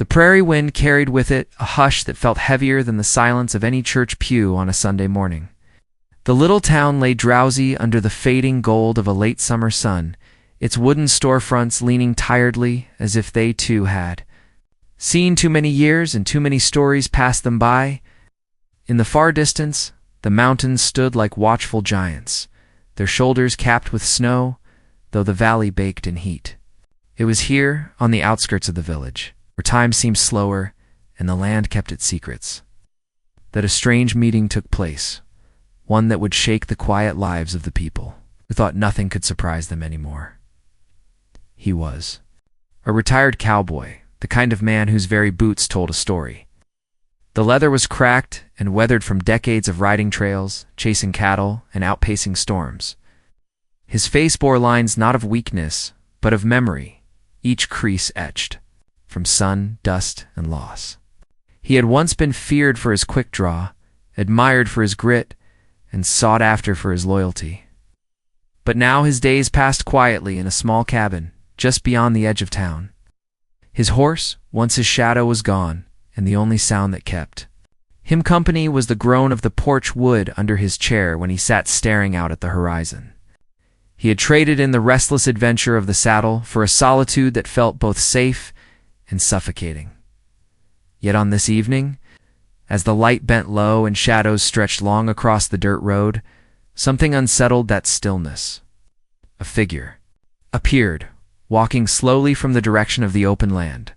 The prairie wind carried with it a hush that felt heavier than the silence of any church pew on a Sunday morning. The little town lay drowsy under the fading gold of a late summer sun, its wooden storefronts leaning tiredly as if they too had seen too many years and too many stories pass them by. In the far distance, the mountains stood like watchful giants, their shoulders capped with snow, though the valley baked in heat. It was here, on the outskirts of the village, where time seemed slower and the land kept its secrets, that a strange meeting took place, one that would shake the quiet lives of the people, who thought nothing could surprise them anymore. He was a retired cowboy, the kind of man whose very boots told a story. The leather was cracked and weathered from decades of riding trails, chasing cattle, and outpacing storms. His face bore lines not of weakness, but of memory, each crease etched from sun, dust, and loss. He had once been feared for his quick draw, admired for his grit, and sought after for his loyalty. But now his days passed quietly in a small cabin, just beyond the edge of town. His horse, once his shadow, was gone, and the only sound that kept him company was the groan of the porch wood under his chair when he sat staring out at the horizon. He had traded in the restless adventure of the saddle for a solitude that felt both safe and suffocating. Yet on this evening, as the light bent low and shadows stretched long across the dirt road, something unsettled that stillness. A figure appeared, walking slowly from the direction of the open land,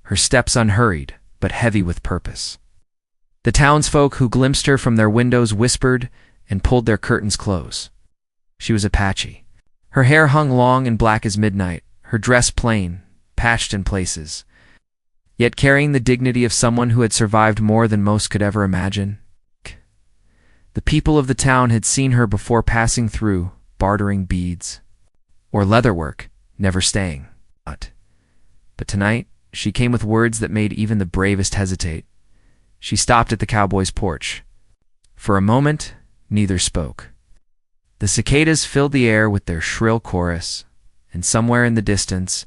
her steps unhurried but heavy with purpose. The townsfolk who glimpsed her from their windows whispered and pulled their curtains close. She was Apache. Her hair hung long and black as midnight, her dress plain, patched in places, yet carrying the dignity of someone who had survived more than most could ever imagine. The people of the town had seen her before passing through, bartering beads or leatherwork, never staying. But tonight, she came with words that made even the bravest hesitate. She stopped at the cowboy's porch. For a moment, neither spoke. The cicadas filled the air with their shrill chorus, and somewhere in the distance,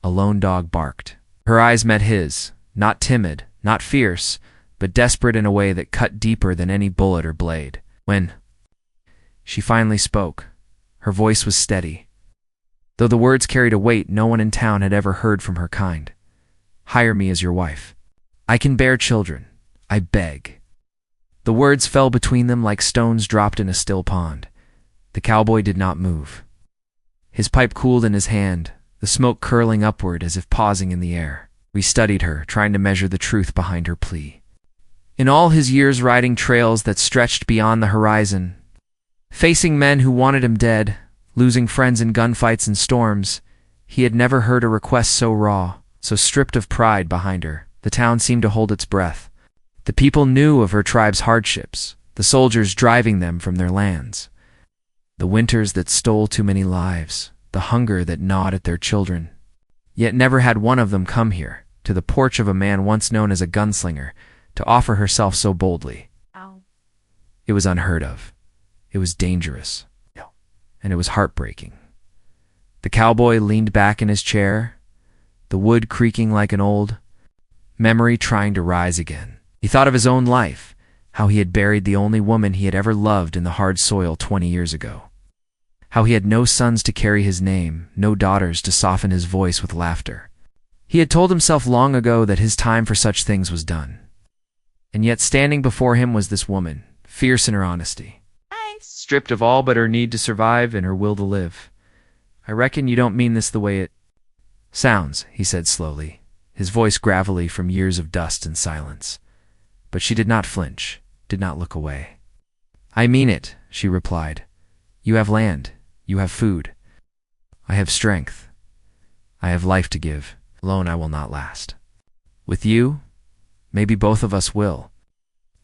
a lone dog barked. Her eyes met his, not timid, not fierce, but desperate in a way that cut deeper than any bullet or blade. When she finally spoke, her voice was steady, though the words carried a weight no one in town had ever heard from her kind. "Hire me as your wife. I can bear children. I beg." The words fell between them like stones dropped in a still pond. The cowboy did not move. His pipe cooled in his hand, the smoke curling upward as if pausing in the air. We studied her, trying to measure the truth behind her plea. In all his years riding trails that stretched beyond the horizon, facing men who wanted him dead, losing friends in gunfights and storms, he had never heard a request so raw, so stripped of pride behind her. The town seemed to hold its breath. The people knew of her tribe's hardships, the soldiers driving them from their lands, the winters that stole too many lives, the hunger that gnawed at their children. Yet never had one of them come here, to the porch of a man once known as a gunslinger, to offer herself so boldly. Ow. It was unheard of. It was dangerous. And it was heartbreaking. The cowboy leaned back in his chair, the wood creaking like an old memory trying to rise again. He thought of his own life, how he had buried the only woman he had ever loved in the hard soil 20 years ago. How he had no sons to carry his name, no daughters to soften his voice with laughter. He had told himself long ago that his time for such things was done. And yet standing before him was this woman, fierce in her honesty, stripped of all but her need to survive and her will to live. "I reckon you don't mean this the way it sounds," he said slowly, his voice gravelly from years of dust and silence. But she did not flinch, did not look away. "I mean it," she replied. "You have land, you have food. I have strength. I have life to give. Alone I will not last. With you, maybe both of us will."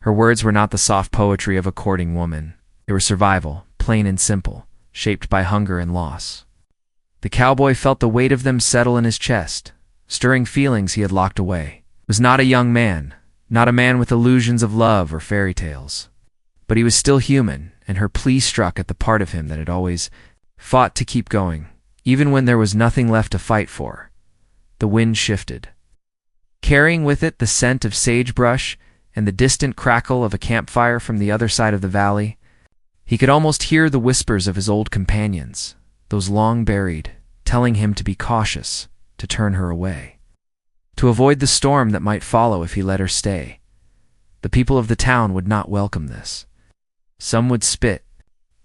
Her words were not the soft poetry of a courting woman. They were survival, plain and simple, shaped by hunger and loss. The cowboy felt the weight of them settle in his chest, stirring feelings he had locked away. He was not a young man, not a man with illusions of love or fairy tales. But he was still human, and her plea struck at the part of him that had always fought to keep going, even when there was nothing left to fight for. The wind shifted. carrying with it the scent of sagebrush and the distant crackle of a campfire from the other side of the valley. He could almost hear the whispers of his old companions, those long buried, telling him to be cautious, to turn her away, to avoid the storm that might follow if he let her stay. The people of the town would not welcome this. Some would spit,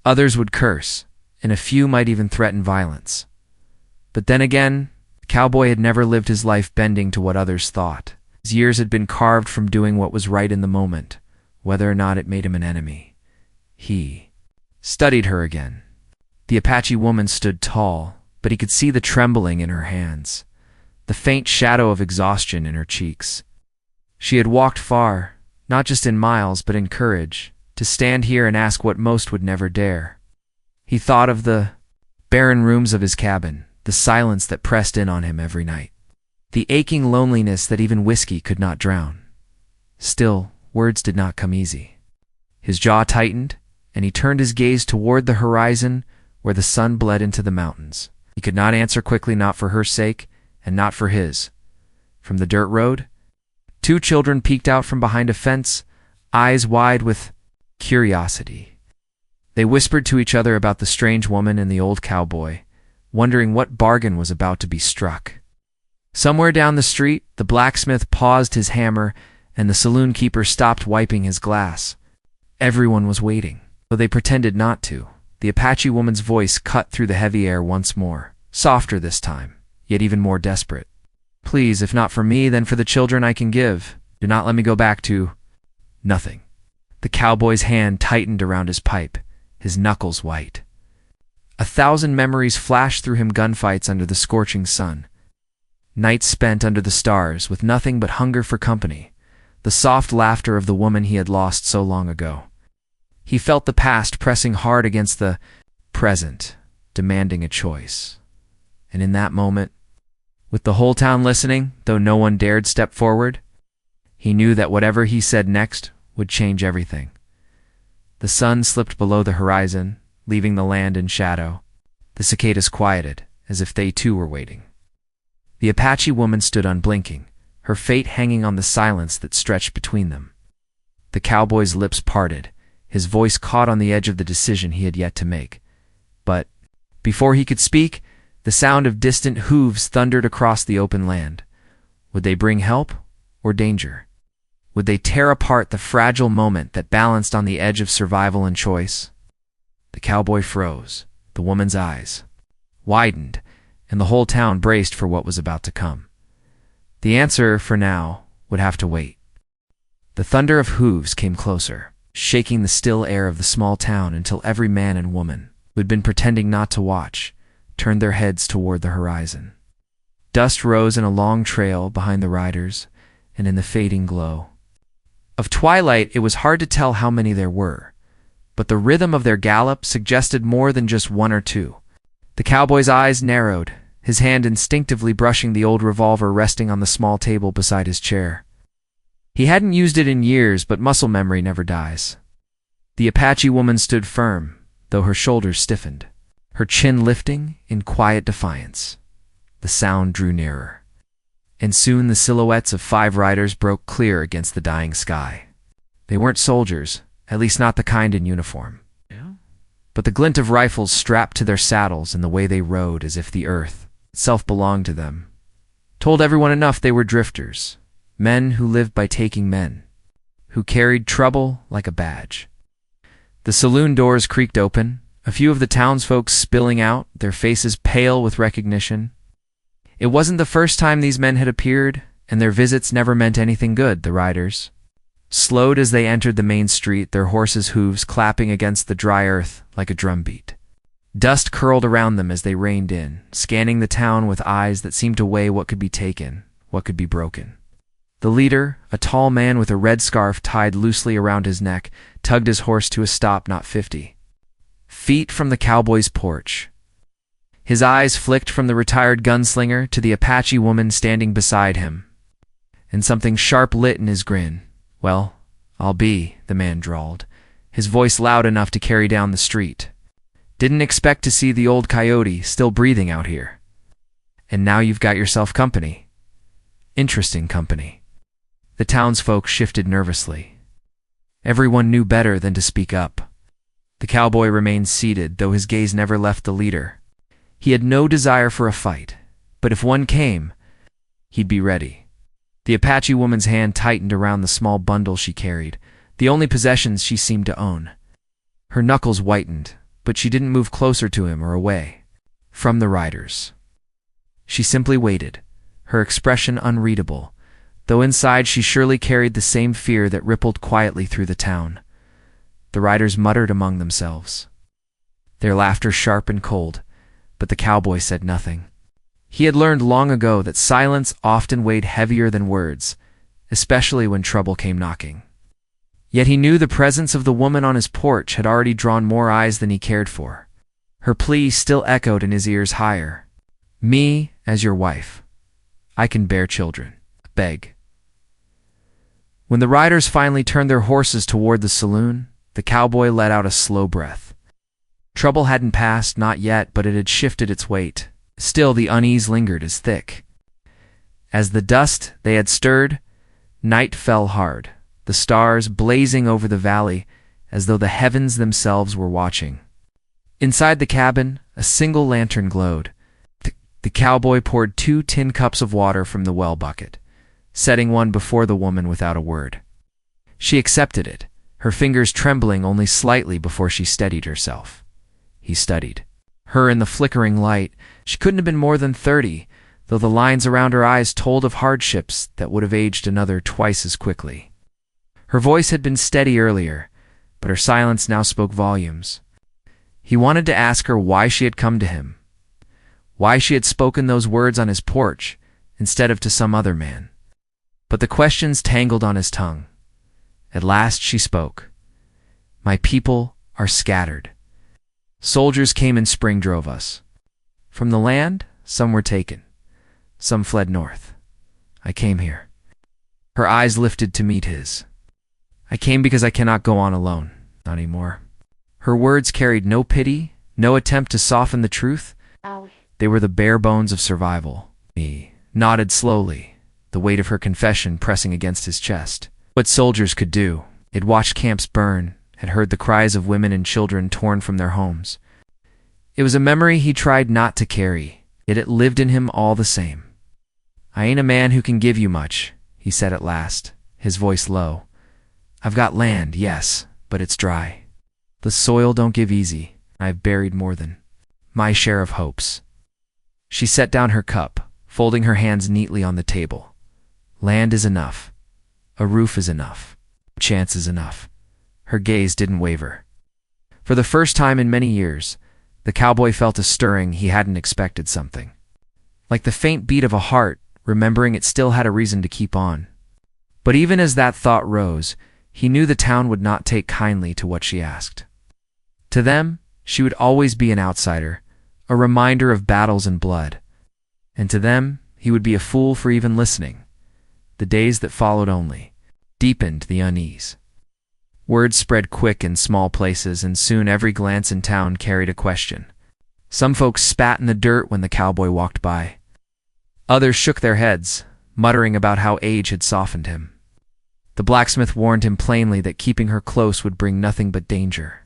others would curse, and a few might even threaten violence. But then again, the cowboy had never lived his life bending to what others thought. His years had been carved from doing what was right in the moment, whether or not it made him an enemy. He studied her again. The Apache woman stood tall, but he could see the trembling in her hands, the faint shadow of exhaustion in her cheeks. She had walked far, not just in miles but in courage, to stand here and ask what most would never dare. He thought of the barren rooms of his cabin, the silence that pressed in on him every night, the aching loneliness that even whiskey could not drown. Still, words did not come easy. His jaw tightened, and he turned his gaze toward the horizon where the sun bled into the mountains. He could not answer quickly, not for her sake, and not for his. From the dirt road, two children peeked out from behind a fence, eyes wide with curiosity. They whispered to each other about the strange woman and the old cowboy, wondering what bargain was about to be struck. Somewhere down the street, the blacksmith paused his hammer, and the saloon keeper stopped wiping his glass. Everyone was waiting, though they pretended not to. The Apache woman's voice cut through the heavy air once more, softer this time, yet even more desperate. Please, if not for me, then for the children I can give. Do not let me go back to nothing. The cowboy's hand tightened around his pipe, his knuckles white. 1,000 memories flashed through him, gunfights under the scorching sun, nights spent under the stars with nothing but hunger for company, the soft laughter of the woman he had lost so long ago. He felt the past pressing hard against the present, demanding a choice. And in that moment, with the whole town listening, though no one dared step forward, he knew that whatever he said next would change everything. The sun slipped below the horizon, leaving the land in shadow. The cicadas quieted, as if they too were waiting. The Apache woman stood unblinking, her fate hanging on the silence that stretched between them. The cowboy's lips parted, his voice caught on the edge of the decision he had yet to make. But before he could speak, the sound of distant hooves thundered across the open land. Would they bring help or danger? Would they tear apart the fragile moment that balanced on the edge of survival and choice? The cowboy froze, the woman's eyes widened, and the whole town braced for what was about to come. The answer, for now, would have to wait. The thunder of hooves came closer, shaking the still air of the small town until every man and woman, who had been pretending not to watch, turned their heads toward the horizon. Dust rose in a long trail behind the riders, and in the fading glow of twilight it was hard to tell how many there were, but the rhythm of their gallop suggested more than just one or two. The cowboy's eyes narrowed, his hand instinctively brushing the old revolver resting on the small table beside his chair. He hadn't used it in years, but muscle memory never dies. The Apache woman stood firm, though her shoulders stiffened, her chin lifting in quiet defiance. The sound drew nearer, and soon the silhouettes of 5 riders broke clear against the dying sky. They weren't soldiers, at least not the kind in uniform. But the glint of rifles strapped to their saddles and the way they rode as if the earth itself belonged to them told everyone enough. They were drifters, men who lived by taking men, who carried trouble like a badge. The saloon doors creaked open, a few of the townsfolk spilling out, their faces pale with recognition. It wasn't the first time these men had appeared, and their visits never meant anything good. The riders slowed as they entered the main street, their horses' hooves clapping against the dry earth like a drumbeat. Dust curled around them as they reined in, scanning the town with eyes that seemed to weigh what could be taken, what could be broken. The leader, a tall man with a red scarf tied loosely around his neck, tugged his horse to a stop not 50 feet from the cowboy's porch. His eyes flicked from the retired gunslinger to the Apache woman standing beside him, and something sharp lit in his grin. "Well, I'll be," the man drawled, his voice loud enough to carry down the street. "Didn't expect to see the old coyote still breathing out here. And now you've got yourself company." Interesting company. The townsfolk shifted nervously. Everyone knew better than to speak up. The cowboy remained seated, though his gaze never left the leader. He had no desire for a fight, but if one came, he'd be ready. The Apache woman's hand tightened around the small bundle she carried, the only possessions she seemed to own. Her knuckles whitened, but she didn't move closer to him or away from the riders. She simply waited, her expression unreadable, though inside she surely carried the same fear that rippled quietly through the town. The riders muttered among themselves, their laughter sharp and cold, but the cowboy said nothing. He had learned long ago that silence often weighed heavier than words, especially when trouble came knocking. Yet he knew the presence of the woman on his porch had already drawn more eyes than he cared for. Her plea still echoed in his ears higher. "Me as your wife. I can bear children. Beg." When the riders finally turned their horses toward the saloon, the cowboy let out a slow breath. Trouble hadn't passed, not yet, but it had shifted its weight. Still, the unease lingered as thick. As the dust they had stirred, night fell hard, the stars blazing over the valley as though the heavens themselves were watching. Inside the cabin, a single lantern glowed. The cowboy poured 2 tin cups of water from the well bucket, setting one before the woman without a word. She accepted it, her fingers trembling only slightly before she steadied herself. He studied her in the flickering light. She couldn't have been more than 30, though the lines around her eyes told of hardships that would have aged another twice as quickly. Her voice had been steady earlier, but her silence now spoke volumes. He wanted to ask her why she had come to him, why she had spoken those words on his porch instead of to some other man. But the questions tangled on his tongue. At last she spoke. "My people are scattered. Soldiers came in spring, drove us. From the land, some were taken. Some fled north. I came here." Her eyes lifted to meet his. "I came because I cannot go on alone, not anymore." Her words carried no pity, no attempt to soften the truth. They were the bare bones of survival. He nodded slowly, the weight of her confession pressing against his chest. What soldiers could do. He'd watched camps burn, had heard the cries of women and children torn from their homes. It was a memory he tried not to carry, yet it lived in him all the same. "I ain't a man who can give you much," he said at last, his voice low. "I've got land, yes, but it's dry. The soil don't give easy. I've buried more than my share of hopes." She set down her cup, folding her hands neatly on the table. "Land is enough. A roof is enough. A chance is enough." Her gaze didn't waver. For the first time in many years, the cowboy felt a stirring he hadn't expected, something like the faint beat of a heart, remembering it still had a reason to keep on. But even as that thought rose, he knew the town would not take kindly to what she asked. To them, she would always be an outsider, a reminder of battles and blood. And to them, he would be a fool for even listening. The days that followed only deepened the unease. Word spread quick in small places, and soon every glance in town carried a question. Some folks spat in the dirt when the cowboy walked by. Others shook their heads, muttering about how age had softened him. The blacksmith warned him plainly that keeping her close would bring nothing but danger.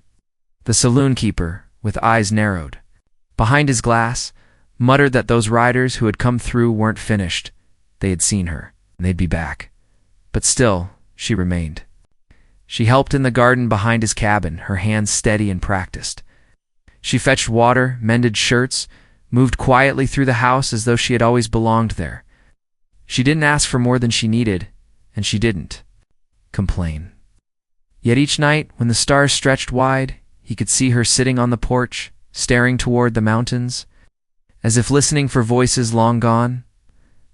The saloon keeper, with eyes narrowed behind his glass, muttered that those riders who had come through weren't finished. They had seen her, and they'd be back. But still, she remained. She helped in the garden behind his cabin, her hands steady and practiced. She fetched water, mended shirts, moved quietly through the house as though she had always belonged there. She didn't ask for more than she needed, and she didn't complain. Yet each night, when the stars stretched wide, he could see her sitting on the porch, staring toward the mountains, as if listening for voices long gone.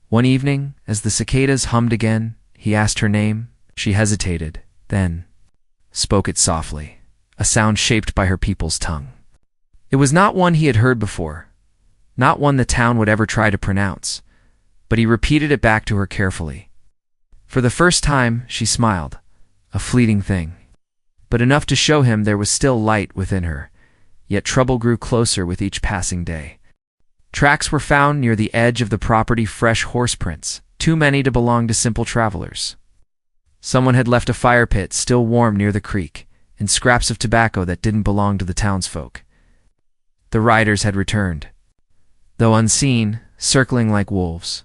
One evening, as the cicadas hummed again, he asked her name. She hesitated, then spoke it softly, a sound shaped by her people's tongue. It was not one he had heard before, not one the town would ever try to pronounce, but he repeated it back to her carefully. For the first time, she smiled, a fleeting thing, but enough to show him there was still light within her. Yet trouble grew closer with each passing day. Tracks were found near the edge of the property, fresh horse prints, too many to belong to simple travelers. Someone had left a fire pit still warm near the creek, and scraps of tobacco that didn't belong to the townsfolk. The riders had returned. Though unseen, circling like wolves,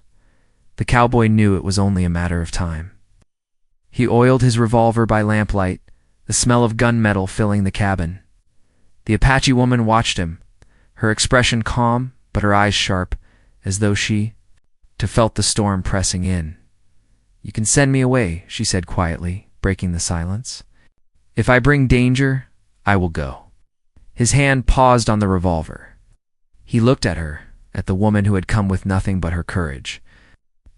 the cowboy knew it was only a matter of time. He oiled his revolver by lamplight, the smell of gunmetal filling the cabin. The Apache woman watched him, her expression calm but her eyes sharp, as though she, too, felt the storm pressing in. "You can send me away," she said quietly, breaking the silence. "If I bring danger, I will go." His hand paused on the revolver. He looked at her, at the woman who had come with nothing but her courage,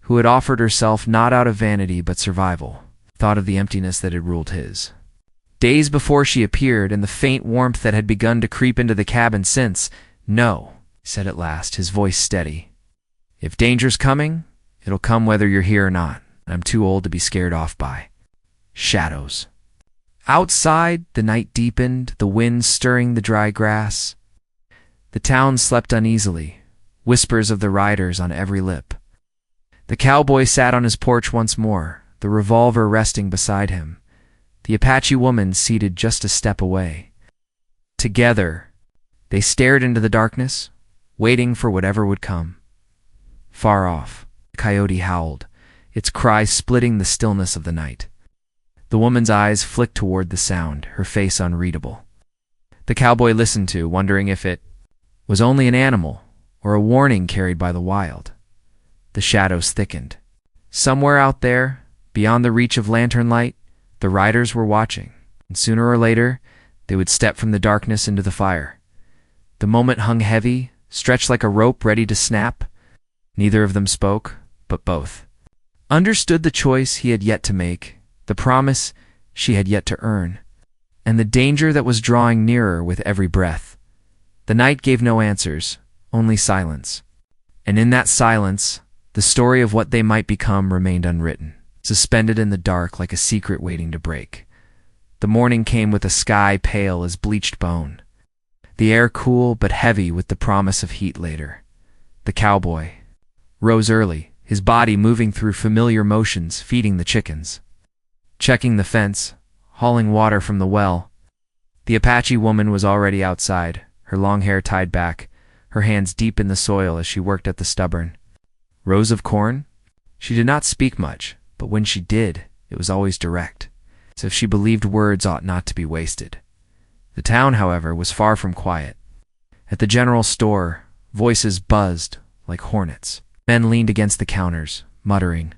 who had offered herself not out of vanity but survival, thought of the emptiness that had ruled his. Days before she appeared, and the faint warmth that had begun to creep into the cabin since. "No," he said at last, his voice steady. "If danger's coming, it'll come whether you're here or not. I'm too old to be scared off by shadows." Outside, the night deepened, the wind stirring the dry grass. The town slept uneasily, whispers of the riders on every lip. The cowboy sat on his porch once more, the revolver resting beside him, the Apache woman seated just a step away. Together, they stared into the darkness, waiting for whatever would come. Far off, a coyote howled, its cry splitting the stillness of the night. The woman's eyes flicked toward the sound, her face unreadable. The cowboy listened to, wondering if it was only an animal or a warning carried by the wild. The shadows thickened. Somewhere out there, beyond the reach of lantern light, the riders were watching, and sooner or later, they would step from the darkness into the fire. The moment hung heavy, stretched like a rope ready to snap. Neither of them spoke, but both understood the choice he had yet to make, the promise she had yet to earn, and the danger that was drawing nearer with every breath. The night gave no answers, only silence. And in that silence, the story of what they might become remained unwritten, suspended in the dark like a secret waiting to break. The morning came with a sky pale as bleached bone, the air cool but heavy with the promise of heat later. The cowboy rose early, his body moving through familiar motions, feeding the chickens, checking the fence, hauling water from the well. The Apache woman was already outside, her long hair tied back, her hands deep in the soil as she worked at the stubborn rows of corn. She did not speak much, but when she did, it was always direct, as if she believed words ought not to be wasted. The town, however, was far from quiet. At the general store, voices buzzed like hornets. Men leaned against the counters, muttering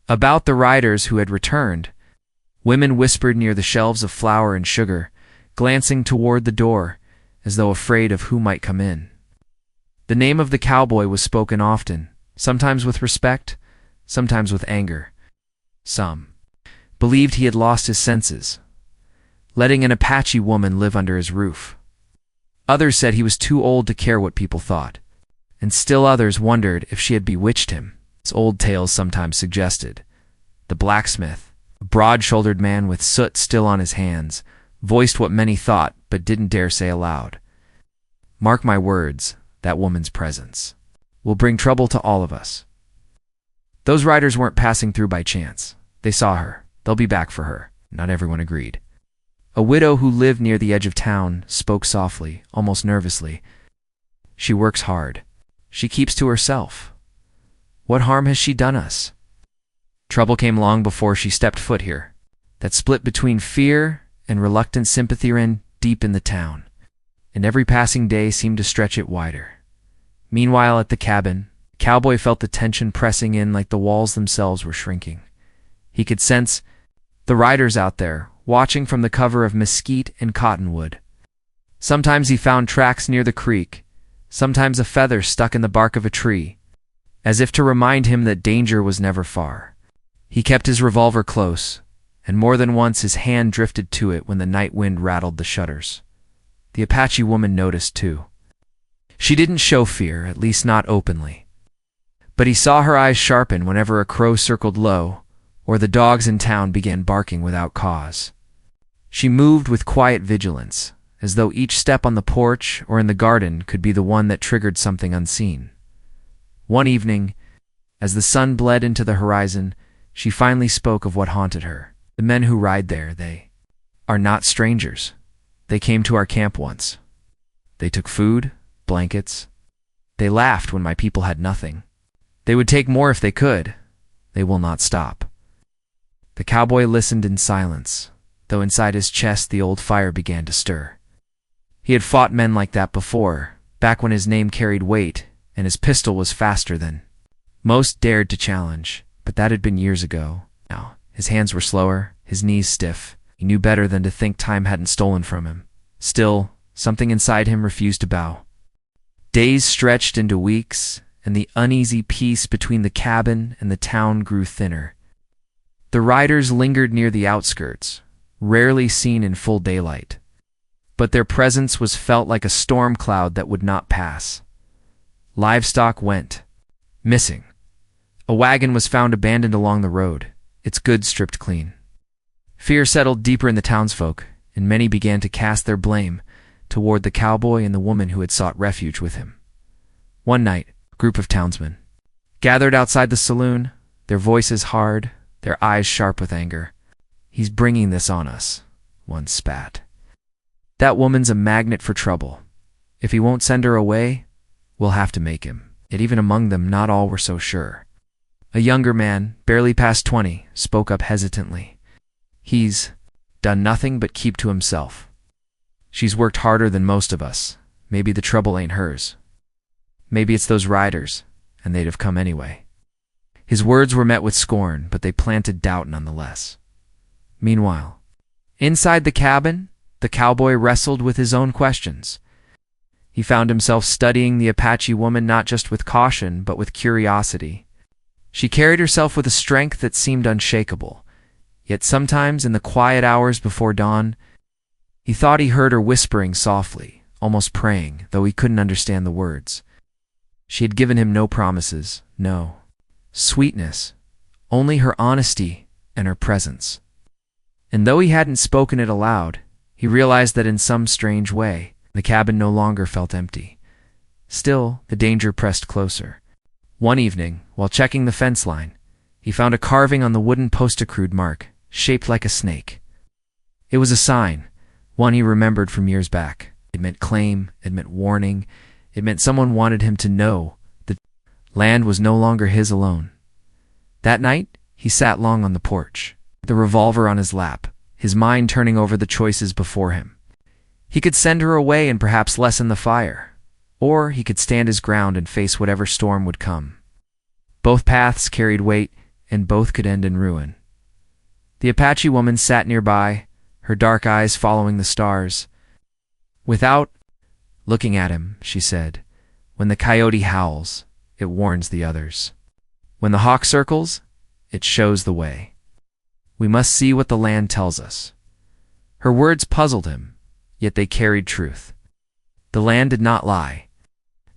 about the riders who had returned. Women whispered near the shelves of flour and sugar, glancing toward the door, as though afraid of who might come in. The name of the cowboy was spoken often, sometimes with respect, sometimes with anger. Some believed he had lost his senses, letting an Apache woman live under his roof. Others said he was too old to care what people thought, and still others wondered if she had bewitched him, as old tales sometimes suggested. The blacksmith, a broad-shouldered man with soot still on his hands, voiced what many thought but didn't dare say aloud. "Mark my words, that woman's presence will bring trouble to all of us." Those riders weren't passing through by chance. They saw her. They'll be back for her. Not everyone agreed. A widow who lived near the edge of town spoke softly, almost nervously. "She works hard. She keeps to herself. What harm has she done us?" Trouble came long before she stepped foot here. That split between fear and reluctant sympathy ran deep in the town, and every passing day seemed to stretch it wider. Meanwhile, at the cabin, the cowboy felt the tension pressing in like the walls themselves were shrinking. He could sense the riders out there, watching from the cover of mesquite and cottonwood. Sometimes he found tracks near the creek, sometimes a feather stuck in the bark of a tree, as if to remind him that danger was never far. He kept his revolver close, and more than once his hand drifted to it when the night wind rattled the shutters. The Apache woman noticed, too. She didn't show fear, at least not openly. But he saw her eyes sharpen whenever a crow circled low, or the dogs in town began barking without cause. She moved with quiet vigilance, as though each step on the porch or in the garden could be the one that triggered something unseen. One evening, As the sun bled into the horizon, she finally spoke of what haunted her. The men who ride there, they are not strangers. They came to our camp once. They took food, blankets. They laughed when my people had nothing. They would take more if they could. They will not stop. The cowboy listened in silence, though inside his chest the old fire began to stir. He had fought men like that before, back when his name carried weight and his pistol was faster than most dared to challenge, but that had been years ago. Now, his hands were slower, his knees stiff. He knew better than to think time hadn't stolen from him. Still, something inside him refused to bow. Days stretched into weeks, and the uneasy peace between the cabin and the town grew thinner. The riders lingered near the outskirts, rarely seen in full daylight, but their presence was felt like a storm cloud that would not pass. Livestock went missing. A wagon was found abandoned along the road, its goods stripped clean. Fear settled deeper in the townsfolk, and many began to cast their blame toward the cowboy and the woman who had sought refuge with him. One night, a group of townsmen gathered outside the saloon, their voices hard, their eyes sharp with anger. "He's bringing this on us," one spat. "That woman's a magnet for trouble. If he won't send her away, we'll have to make him." Yet even among them, not all were so sure. A younger man, barely past 20, spoke up hesitantly. "He's done nothing but keep to himself. She's worked harder than most of us. Maybe the trouble ain't hers. Maybe it's those riders, and they'd have come anyway." His words were met with scorn, but they planted doubt nonetheless. Meanwhile, inside the cabin, the cowboy wrestled with his own questions. He found himself studying the Apache woman not just with caution, but with curiosity. She carried herself with a strength that seemed unshakable, yet sometimes in the quiet hours before dawn, he thought he heard her whispering softly, almost praying, though he couldn't understand the words. She had given him no promises, no sweetness, only her honesty and her presence. And though he hadn't spoken it aloud, he realized that in some strange way, the cabin no longer felt empty. Still, the danger pressed closer. One evening, while checking the fence line, he found a carving on the wooden post-accrued mark, shaped like a snake. It was a sign, one he remembered from years back. It meant claim, it meant warning, it meant someone wanted him to know that land was no longer his alone. That night, he sat long on the porch, the revolver on his lap, his mind turning over the choices before him. He could send her away and perhaps lessen the fire, or he could stand his ground and face whatever storm would come. Both paths carried weight, and both could end in ruin. The Apache woman sat nearby, her dark eyes following the stars. "Without looking at him," she said, "when the coyote howls, it warns the others. When the hawk circles, it shows the way. We must see what the land tells us." Her words puzzled him, yet they carried truth. The land did not lie.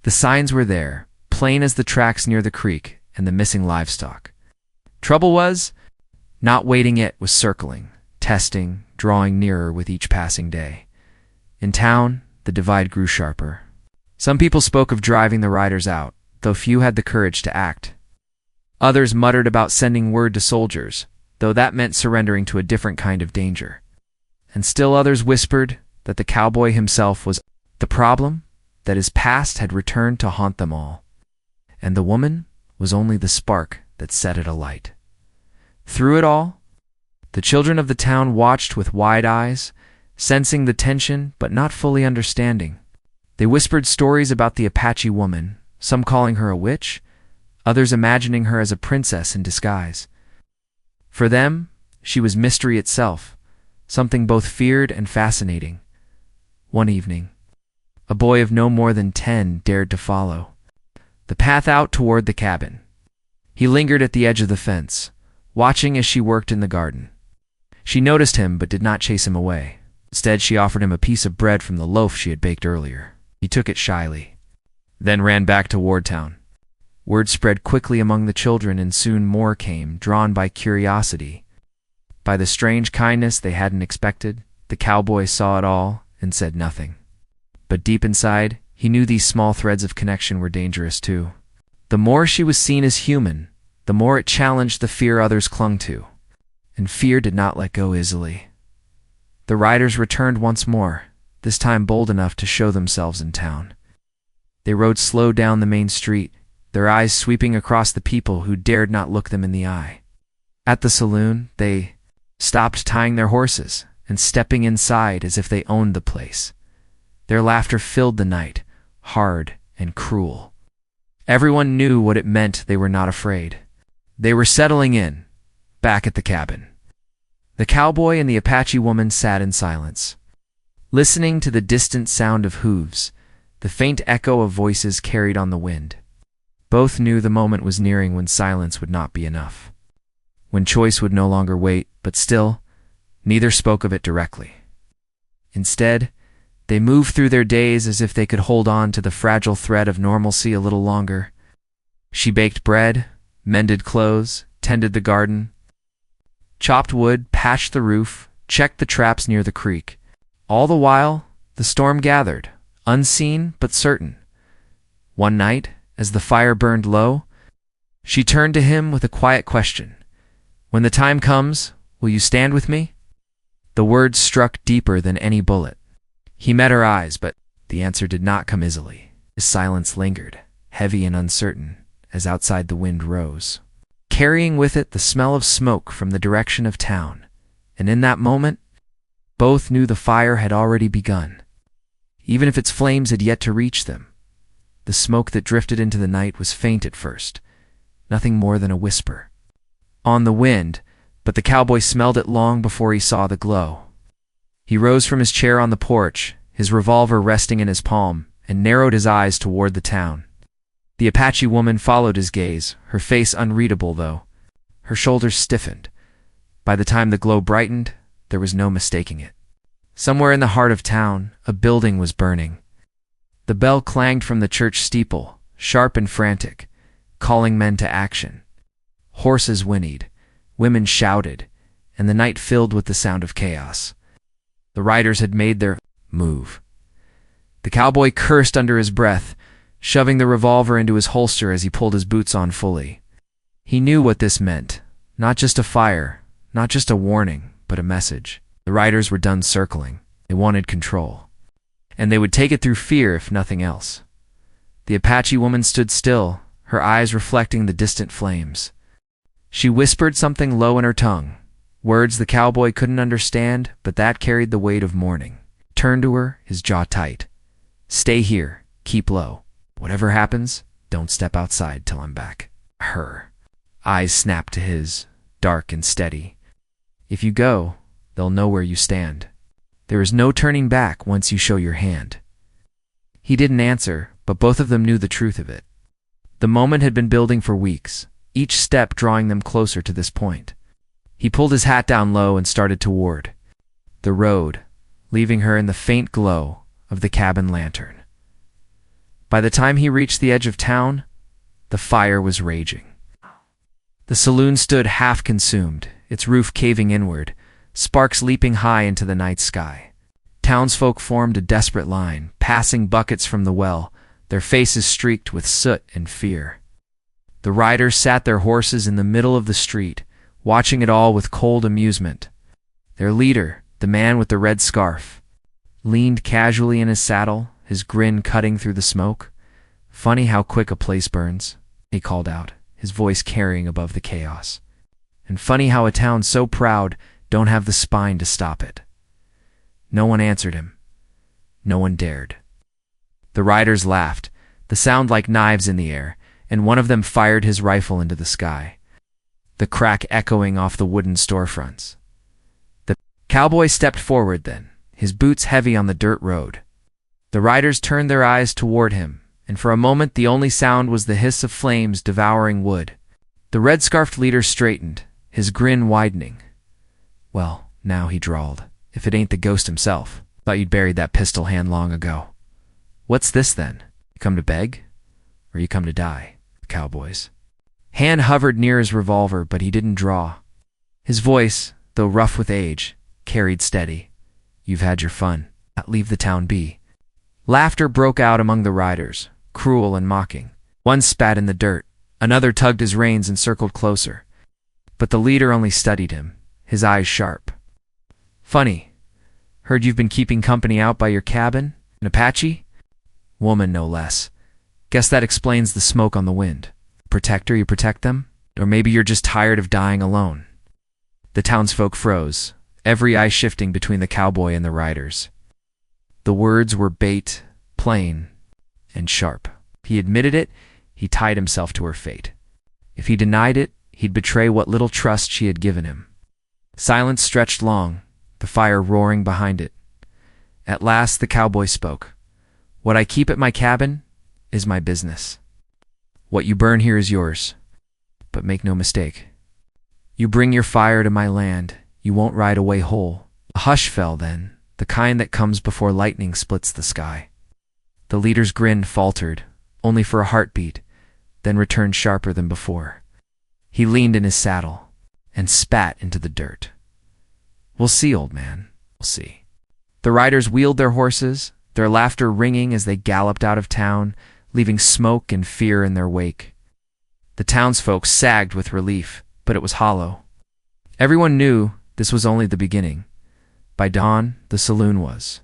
The signs were there, plain as the tracks near the creek and the missing livestock. Trouble was, not waiting, it was circling, testing, drawing nearer with each passing day. In town, the divide grew sharper. Some people spoke of driving the riders out, though few had the courage to act. Others muttered about sending word to soldiers, though that meant surrendering to a different kind of danger. And still others whispered that the cowboy himself was the problem, that his past had returned to haunt them all, and the woman was only the spark that set it alight. Through it all, the children of the town watched with wide eyes, sensing the tension but not fully understanding. They whispered stories about the Apache woman, some calling her a witch, others imagining her as a princess in disguise. For them, she was mystery itself, something both feared and fascinating. One evening, a boy of no more than 10 dared to follow the path out toward the cabin. He lingered at the edge of the fence, watching as she worked in the garden. She noticed him but did not chase him away. Instead, she offered him a piece of bread from the loaf she had baked earlier. He took it shyly, then ran back toward town. Word spread quickly among the children, and soon more came, drawn by curiosity. By the strange kindness they hadn't expected, the cowboy saw it all and said nothing. But deep inside, he knew these small threads of connection were dangerous too. The more she was seen as human, the more it challenged the fear others clung to. And fear did not let go easily. The riders returned once more, this time bold enough to show themselves in town. They rode slow down the main street, their eyes sweeping across the people who dared not look them in the eye. At the saloon, they stopped tying their horses and stepping inside as if they owned the place. Their laughter filled the night, hard and cruel. Everyone knew what it meant they were not afraid. They were settling in, back at the cabin. The cowboy and the Apache woman sat in silence, listening to the distant sound of hooves, the faint echo of voices carried on the wind. Both knew the moment was nearing when silence would not be enough, when choice would no longer wait, but still, neither spoke of it directly. Instead, they moved through their days as if they could hold on to the fragile thread of normalcy a little longer. She baked bread, mended clothes, tended the garden, chopped wood, patched the roof, checked the traps near the creek. All the while, the storm gathered, unseen but certain. One night, as the fire burned low, she turned to him with a quiet question. "When the time comes, will you stand with me?" The words struck deeper than any bullet. He met her eyes, but the answer did not come easily. His silence lingered, heavy and uncertain, as outside the wind rose, carrying with it the smell of smoke from the direction of town. And in that moment, both knew the fire had already begun, even if its flames had yet to reach them. The smoke that drifted into the night was faint at first, nothing more than a whisper on the wind, but the cowboy smelled it long before he saw the glow. He rose from his chair on the porch, his revolver resting in his palm, and narrowed his eyes toward the town. The Apache woman followed his gaze, her face unreadable though. Her shoulders stiffened. By the time the glow brightened, there was no mistaking it. Somewhere in the heart of town, a building was burning. The bell clanged from the church steeple, sharp and frantic, calling men to action. Horses whinnied, women shouted, and the night filled with the sound of chaos. The riders had made their move. The cowboy cursed under his breath, shoving the revolver into his holster as he pulled his boots on fully. He knew what this meant. Not just a fire, not just a warning, but a message. The riders were done circling. They wanted control. And they would take it through fear if nothing else. The Apache woman stood still, her eyes reflecting the distant flames. She whispered something low in her tongue, words the cowboy couldn't understand, but that carried the weight of mourning. Turned to her, his jaw tight. "Stay here, keep low. Whatever happens, don't step outside till I'm back." Her eyes snapped to his, dark and steady. "If you go, they'll know where you stand. There is no turning back once you show your hand." He didn't answer, but both of them knew the truth of it. The moment had been building for weeks, each step drawing them closer to this point. He pulled his hat down low and started toward the road, leaving her in the faint glow of the cabin lantern. By the time he reached the edge of town, the fire was raging. The saloon stood half consumed, its roof caving inward, sparks leaping high into the night sky. Townsfolk formed a desperate line, passing buckets from the well, their faces streaked with soot and fear. The riders sat their horses in the middle of the street, watching it all with cold amusement. Their leader, the man with the red scarf, leaned casually in his saddle, his grin cutting through the smoke. "Funny how quick a place burns," he called out, his voice carrying above the chaos. "And funny how a town so proud don't have the spine to stop it." No one answered him. No one dared. The riders laughed, the sound like knives in the air, and one of them fired his rifle into the sky, the crack echoing off the wooden storefronts. The cowboy stepped forward then, his boots heavy on the dirt road. The riders turned their eyes toward him, and for a moment the only sound was the hiss of flames devouring wood. The red-scarfed leader straightened, his grin widening. "Well, now," he drawled, "if it ain't the ghost himself. Thought you'd buried that pistol hand long ago. What's this then? You come to beg? Or you come to die?" Cowboys. Hand hovered near his revolver, but he didn't draw. His voice, though rough with age, carried steady. "You've had your fun. Leave the town be." Laughter broke out among the riders, cruel and mocking. One spat in the dirt, Another tugged his reins and circled closer. But the leader only studied him, his eyes sharp. "Funny. Heard you've been keeping company out by your cabin? An Apache?" "Woman, no less. Guess that explains the smoke on the wind. Protector, you protect them? Or maybe you're just tired of dying alone." The townsfolk froze, every eye shifting between the cowboy and the riders. The words were bait, plain, and sharp. If he admitted it, he tied himself to her fate. If he denied it, he'd betray what little trust she had given him. Silence stretched long, the fire roaring behind it. At last the cowboy spoke. "What I keep at my cabin is my business. What you burn here is yours. But make no mistake. You bring your fire to my land, you won't ride away whole." A hush fell then, the kind that comes before lightning splits the sky. The leader's grin faltered, only for a heartbeat, then returned sharper than before. He leaned in his saddle and spat into the dirt. "We'll see, old man, we'll see." The riders wheeled their horses, their laughter ringing as they galloped out of town, leaving smoke and fear in their wake. The townsfolk sagged with relief, but it was hollow. Everyone knew this was only the beginning. By dawn, the saloon was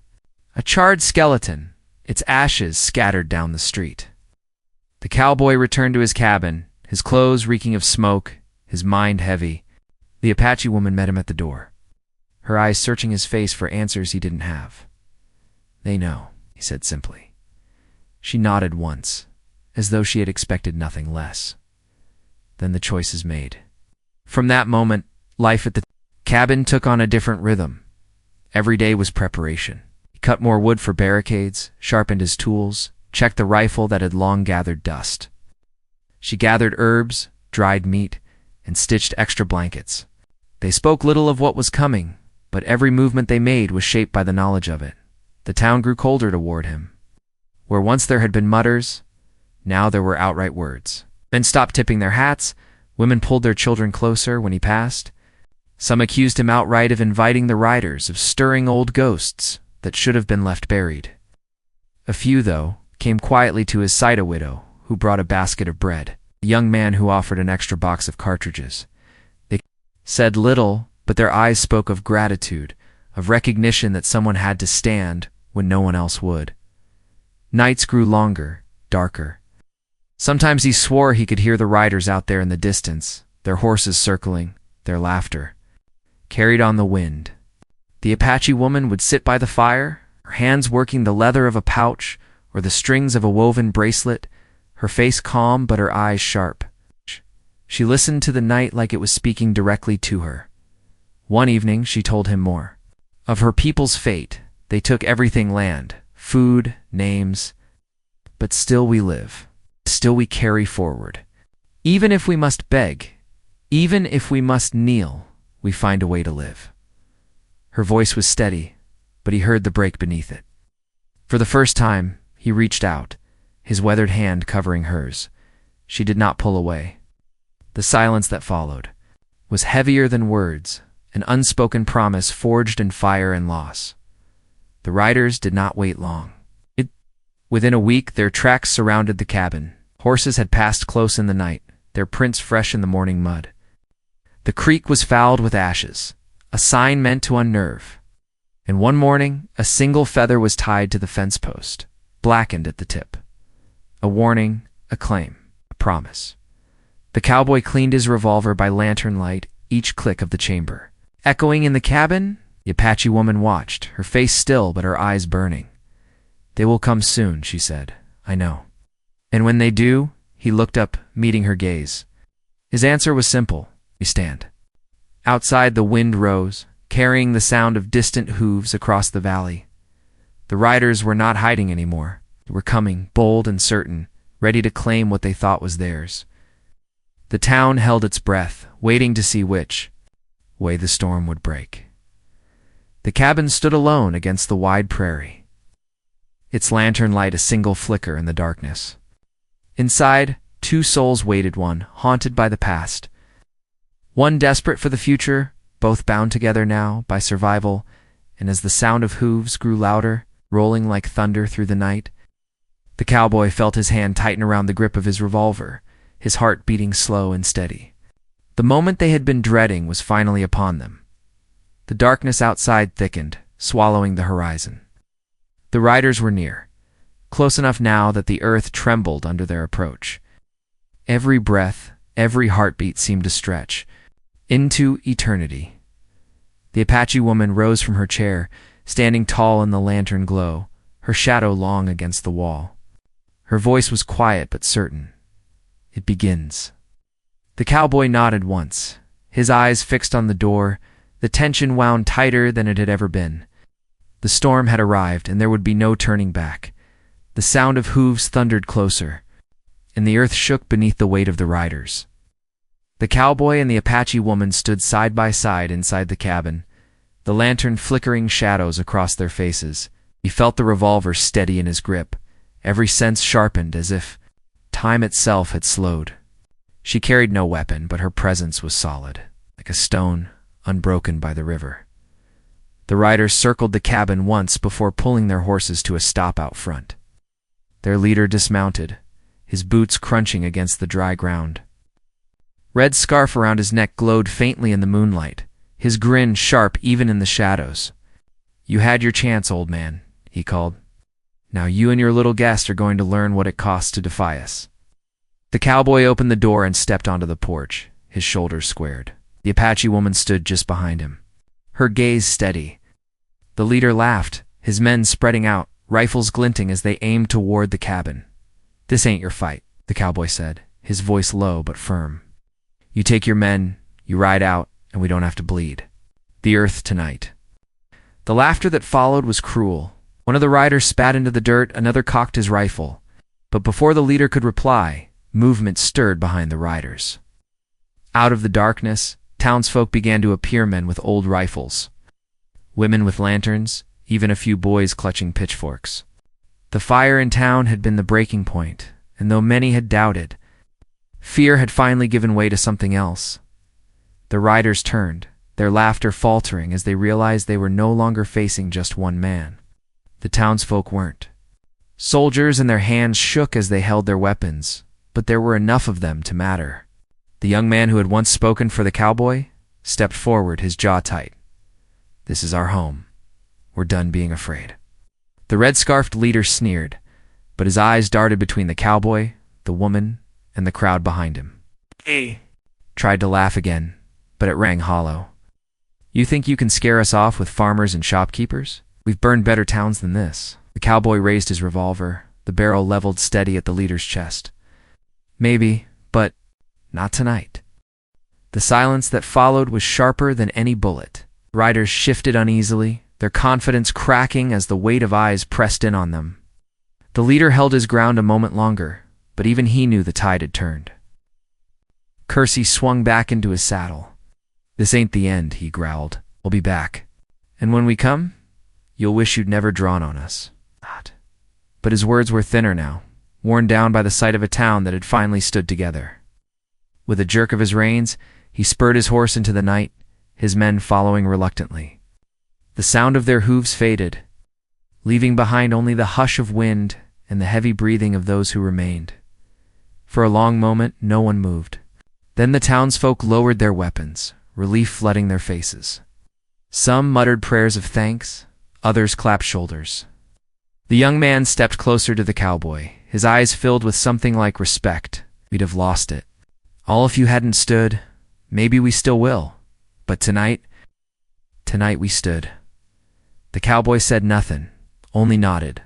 a charred skeleton, its ashes scattered down the street. The cowboy returned to his cabin, his clothes reeking of smoke, his mind heavy. The Apache woman met him at the door, her eyes searching his face for answers he didn't have. "They know," he said simply. She nodded once, as though she had expected nothing less. Then the choice is made. From that moment, life at the cabin took on a different rhythm. Every day was preparation. He cut more wood for barricades, sharpened his tools, checked the rifle that had long gathered dust. She gathered herbs, dried meat, and stitched extra blankets. They spoke little of what was coming, but every movement they made was shaped by the knowledge of it. The town grew colder toward him. Where once there had been mutters, now there were outright words. Men stopped tipping their hats, women pulled their children closer when he passed. Some accused him outright of inviting the riders, of stirring old ghosts that should have been left buried. A few, though, came quietly to his side, a widow who brought a basket of bread, a young man who offered an extra box of cartridges. They said little, but their eyes spoke of gratitude, of recognition that someone had to stand when no one else would. Nights grew longer, darker. Sometimes he swore he could hear the riders out there in the distance, their horses circling, their laughter carried on the wind. The Apache woman would sit by the fire, her hands working the leather of a pouch or the strings of a woven bracelet, her face calm but her eyes sharp. She listened to the night like it was speaking directly to her. One evening she told him more. Of her people's fate, they took everything: land, food, names. But still we live. Still we carry forward. Even if we must beg, even if we must kneel, we find a way to live. Her voice was steady, but he heard the break beneath it. For the first time, he reached out, his weathered hand covering hers. She did not pull away. The silence that followed was heavier than words, an unspoken promise forged in fire and loss. The riders did not wait long. Within a week, their tracks surrounded the cabin. Horses had passed close in the night, their prints fresh in the morning mud. The creek was fouled with ashes, a sign meant to unnerve. And one morning, a single feather was tied to the fence post, blackened at the tip. A warning, a claim, a promise. The cowboy cleaned his revolver by lantern light, each click of the chamber. Echoing in the cabin, the Apache woman watched, her face still but her eyes burning. "They will come soon," she said. "I know." And when they do, he looked up, meeting her gaze. His answer was simple. "We stand." Outside, the wind rose, carrying the sound of distant hooves across the valley. The riders were not hiding anymore. They were coming, bold and certain, ready to claim what they thought was theirs. The town held its breath, waiting to see which way the storm would break. The cabin stood alone against the wide prairie, its lantern light a single flicker in the darkness. Inside, two souls waited, one haunted by the past, one desperate for the future, both bound together now by survival. And as the sound of hooves grew louder, rolling like thunder through the night, the cowboy felt his hand tighten around the grip of his revolver, his heart beating slow and steady. The moment they had been dreading was finally upon them. The darkness outside thickened, swallowing the horizon. The riders were near, close enough now that the earth trembled under their approach. Every breath, every heartbeat seemed to stretch into eternity. The Apache woman rose from her chair, standing tall in the lantern glow, her shadow long against the wall. Her voice was quiet but certain. "It begins." The cowboy nodded once, his eyes fixed on the door, the tension wound tighter than it had ever been. The storm had arrived, and there would be no turning back. The sound of hooves thundered closer, and the earth shook beneath the weight of the riders. The cowboy and the Apache woman stood side by side inside the cabin, the lantern flickering shadows across their faces. He felt the revolver steady in his grip, every sense sharpened as if time itself had slowed. She carried no weapon, but her presence was solid, like a stone unbroken by the river. The riders circled the cabin once before pulling their horses to a stop out front. Their leader dismounted, his boots crunching against the dry ground. Red scarf around his neck glowed faintly in the moonlight, his grin sharp even in the shadows. "You had your chance, old man," he called. "Now you and your little guest are going to learn what it costs to defy us." The cowboy opened the door and stepped onto the porch, his shoulders squared. The Apache woman stood just behind him, her gaze steady. The leader laughed, his men spreading out, rifles glinting as they aimed toward the cabin. "This ain't your fight," the cowboy said, his voice low but firm. "You take your men, you ride out, and we don't have to bleed. The earth tonight." The laughter that followed was cruel. One of the riders spat into the dirt, another cocked his rifle. But before the leader could reply, movement stirred behind the riders. Out of the darkness, townsfolk began to appear, men with old rifles, women with lanterns, even a few boys clutching pitchforks. The fire in town had been the breaking point, and though many had doubted, fear had finally given way to something else. The riders turned, their laughter faltering as they realized they were no longer facing just one man. The townsfolk weren't. Soldiers, and their hands shook as they held their weapons, but there were enough of them to matter. The young man who had once spoken for the cowboy stepped forward, his jaw tight. "This is our home. We're done being afraid." The red-scarfed leader sneered, but his eyes darted between the cowboy, the woman, and the crowd behind him. He tried to laugh again, but it rang hollow. "You think you can scare us off with farmers and shopkeepers? We've burned better towns than this." The cowboy raised his revolver, the barrel leveled steady at the leader's chest. "Maybe, but not tonight." The silence that followed was sharper than any bullet. Riders shifted uneasily, their confidence cracking as the weight of eyes pressed in on them. The leader held his ground a moment longer, but even he knew the tide had turned. Kersey swung back into his saddle. "This ain't the end," he growled. "We'll be back. And when we come, you'll wish you'd never drawn on us." But his words were thinner now, worn down by the sight of a town that had finally stood together. With a jerk of his reins, he spurred his horse into the night, his men following reluctantly. The sound of their hooves faded, leaving behind only the hush of wind and the heavy breathing of those who remained. For a long moment, no one moved. Then the townsfolk lowered their weapons, relief flooding their faces. Some muttered prayers of thanks, others clapped shoulders. The young man stepped closer to the cowboy, his eyes filled with something like respect. "We'd have lost it. All if you hadn't stood. Maybe we still will. But tonight we stood." The cowboy said nothing, only nodded.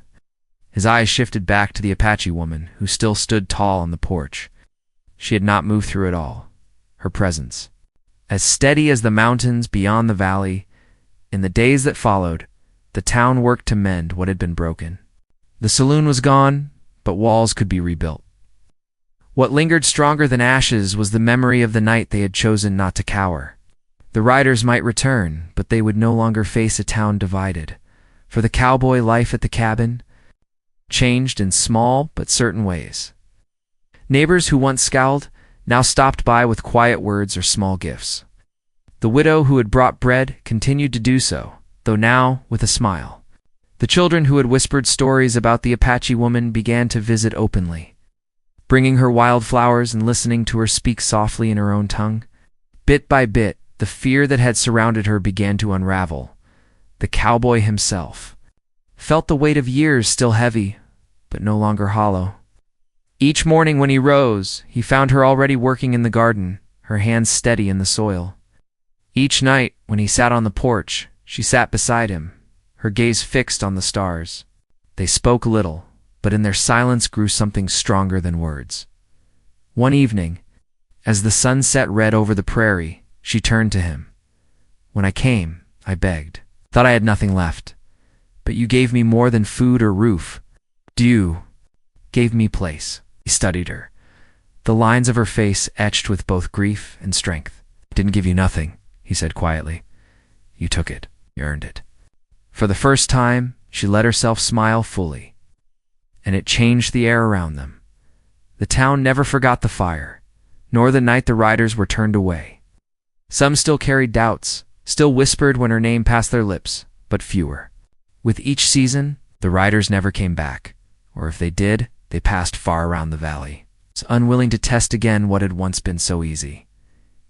His eyes shifted back to the Apache woman, who still stood tall on the porch. She had not moved through it all. Her presence, as steady as the mountains beyond the valley. In the days that followed, the town worked to mend what had been broken. The saloon was gone, but walls could be rebuilt. What lingered stronger than ashes was the memory of the night they had chosen not to cower. The riders might return, but they would no longer face a town divided. For the cowboy, life at the cabin changed in small but certain ways. Neighbors who once scowled now stopped by with quiet words or small gifts. The widow who had brought bread continued to do so, though now with a smile. The children who had whispered stories about the Apache woman began to visit openly. bringing her wildflowers and listening to her speak softly in her own tongue. Bit by bit, the fear that had surrounded her began to unravel. The cowboy himself felt the weight of years still heavy, but no longer hollow. Each morning when he rose, he found her already working in the garden, her hands steady in the soil. Each night, when he sat on the porch, she sat beside him, her gaze fixed on the stars. They spoke little, but in their silence grew something stronger than words. One evening, as the sun set red over the prairie, she turned to him. "When I came, I begged. Thought I had nothing left. But you gave me more than food or roof. You gave me place." He studied her, the lines of her face etched with both grief and strength. "Didn't give you nothing," he said quietly. "You took it. You earned it." For the first time, she let herself smile fully, and it changed the air around them. The town never forgot the fire, nor the night the riders were turned away. Some still carried doubts, still whispered when her name passed their lips, but fewer. With each season, the riders never came back, or if they did, they passed far around the valley, unwilling to test again what had once been so easy.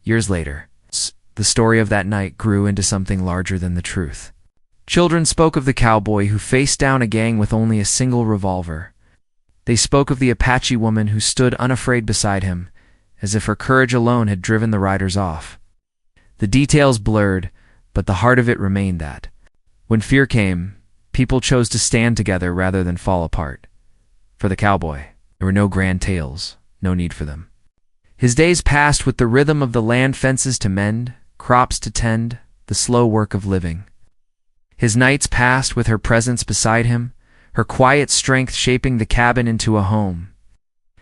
Years later, the story of that night grew into something larger than the truth. Children spoke of the cowboy who faced down a gang with only a single revolver. They spoke of the Apache woman who stood unafraid beside him, as if her courage alone had driven the riders off. The details blurred, but the heart of it remained that, when fear came, people chose to stand together rather than fall apart. For the cowboy, there were no grand tales, no need for them. His days passed with the rhythm of the land fences to mend, crops to tend, the slow work of living. His nights passed with her presence beside him, her quiet strength shaping the cabin into a home.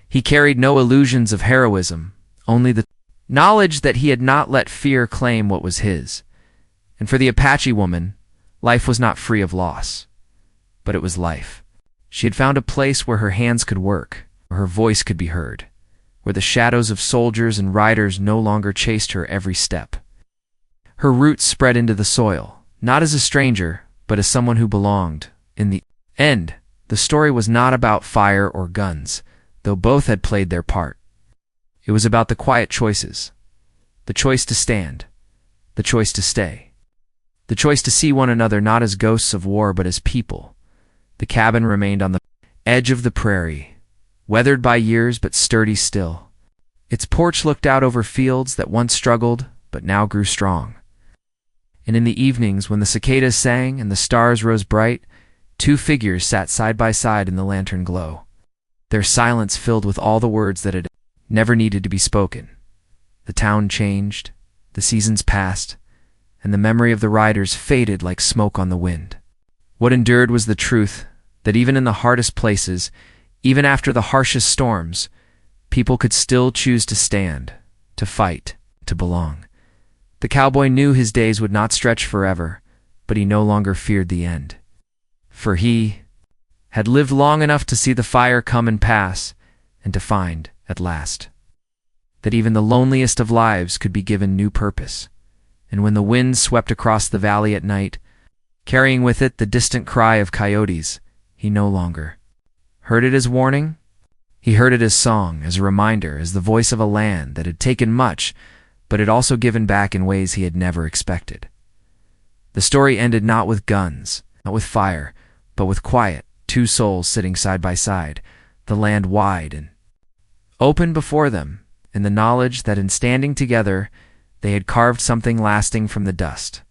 He carried no illusions of heroism, only the knowledge that he had not let fear claim what was his. And for the Apache woman, life was not free of loss, but it was life. She had found a place where her hands could work, where her voice could be heard, where the shadows of soldiers and riders no longer chased her every step. Her roots spread into the soil, not as a stranger, but as someone who belonged. In the end, the story was not about fire or guns, though both had played their part. It was about the quiet choices, the choice to stand, the choice to stay, the choice to see one another not as ghosts of war but as people. The cabin remained on the edge of the prairie, weathered by years but sturdy still. Its porch looked out over fields that once struggled but now grew strong. And in the evenings when the cicadas sang and the stars rose bright, two figures sat side by side in the lantern glow, their silence filled with all the words that had never needed to be spoken. The town changed, the seasons passed, and the memory of the riders faded like smoke on the wind. What endured was the truth that even in the hardest places, even after the harshest storms, people could still choose to stand, to fight, to belong. The cowboy knew his days would not stretch forever, but he no longer feared the end. For he had lived long enough to see the fire come and pass, and to find, at last, that even the loneliest of lives could be given new purpose. And when the wind swept across the valley at night, carrying with it the distant cry of coyotes, he no longer heard it as warning. He heard it as song, as a reminder, as the voice of a land that had taken much, but had also given back in ways he had never expected. The story ended not with guns, not with fire, but with quiet, two souls sitting side by side, the land wide and open before them, in the knowledge that in standing together they had carved something lasting from the dust.